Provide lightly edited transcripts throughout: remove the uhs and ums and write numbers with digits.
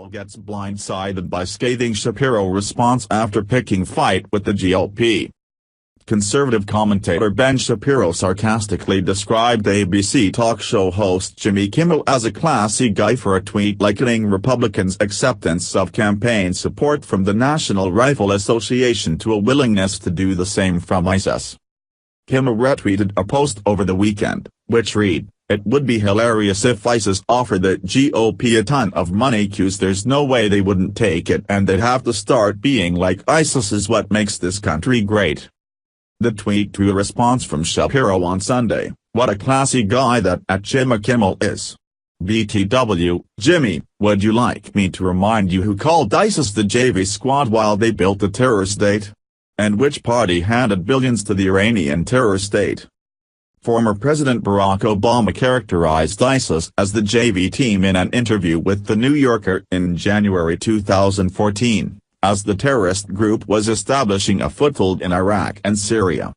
Kimmel gets blindsided by scathing Shapiro response after picking fight with the GOP. Conservative commentator Ben Shapiro sarcastically described ABC talk show host Jimmy Kimmel as a classy guy for a tweet likening Republicans' acceptance of campaign support from the National Rifle Association to a willingness to do the same from ISIS. Kimmel retweeted a post over the weekend, which read, "It would be hilarious if ISIS offered the GOP a ton of money cuz there's no way they wouldn't take it and they'd have to start being like ISIS is what makes this country great." The tweet drew a response from Shapiro on Sunday, "What a classy guy that @Jimmy Kimmel is. BTW, Jimmy, would you like me to remind you who called ISIS the JV squad while they built the terror state? And which party handed billions to the Iranian terror state?" Former President Barack Obama characterized ISIS as the JV team in an interview with The New Yorker in January 2014, as the terrorist group was establishing a foothold in Iraq and Syria.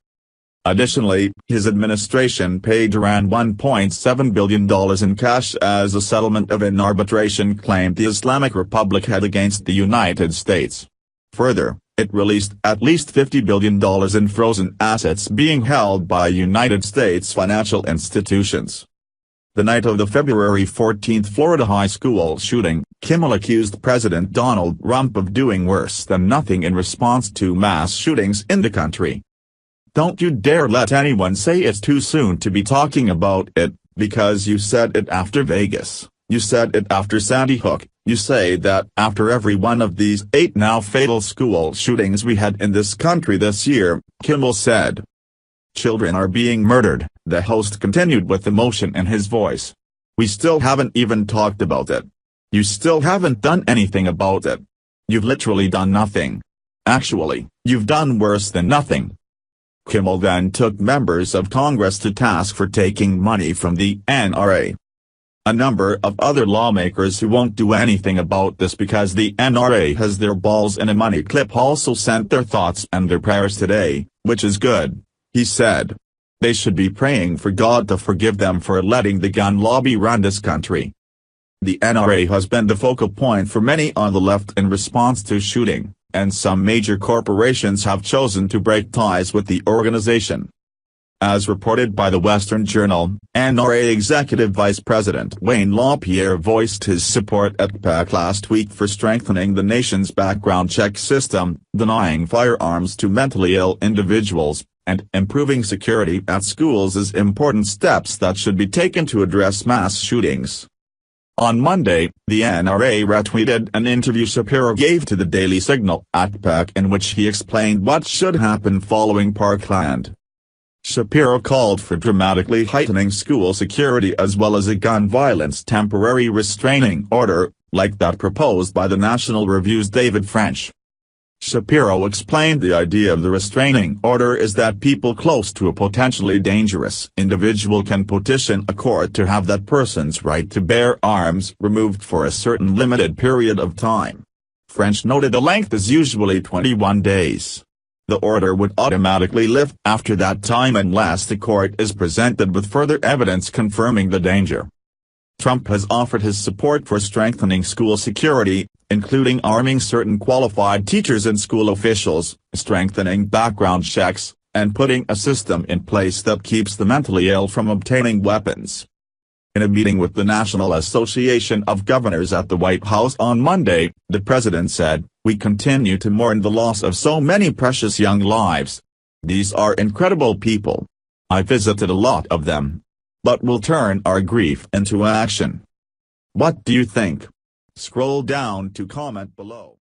Additionally, his administration paid Iran $1.7 billion in cash as a settlement of an arbitration claim the Islamic Republic had against the United States. Further, it released at least $50 billion in frozen assets being held by United States financial institutions. The night of the February 14 Florida high school shooting, Kimmel accused President Donald Trump of doing worse than nothing in response to mass shootings in the country. "Don't you dare let anyone say it's too soon to be talking about it, because you said it after Vegas, you said it after Sandy Hook, you say that after every one of these 8 now fatal school shootings we had in this country this year," Kimmel said. "Children are being murdered," the host continued with emotion in his voice. "We still haven't even talked about it. You still haven't done anything about it. You've literally done nothing. Actually, you've done worse than nothing." Kimmel then took members of Congress to task for taking money from the NRA. A number of other lawmakers who won't do anything about this because the NRA has their balls in a money clip also sent their thoughts and their prayers today, which is good, he said. "They should be praying for God to forgive them for letting the gun lobby run this country." The NRA has been the focal point for many on the left in response to shooting, and some major corporations have chosen to break ties with the organization. As reported by the Western Journal, NRA Executive Vice President Wayne LaPierre voiced his support at PAC last week for strengthening the nation's background check system, denying firearms to mentally ill individuals, and improving security at schools as important steps that should be taken to address mass shootings. On Monday, the NRA retweeted an interview Shapiro gave to the Daily Signal at PAC in which he explained what should happen following Parkland. Shapiro called for dramatically heightening school security as well as a gun violence temporary restraining order, like that proposed by the National Review's David French. Shapiro explained the idea of the restraining order is that people close to a potentially dangerous individual can petition a court to have that person's right to bear arms removed for a certain limited period of time. French noted the length is usually 21 days. The order would automatically lift after that time unless the court is presented with further evidence confirming the danger. Trump has offered his support for strengthening school security, including arming certain qualified teachers and school officials, strengthening background checks, and putting a system in place that keeps the mentally ill from obtaining weapons. In a meeting with the National Association of Governors at the White House on Monday, the president said, "We continue to mourn the loss of so many precious young lives. These are incredible people. I visited a lot of them. But we'll turn our grief into action." What do you think? Scroll down to comment below.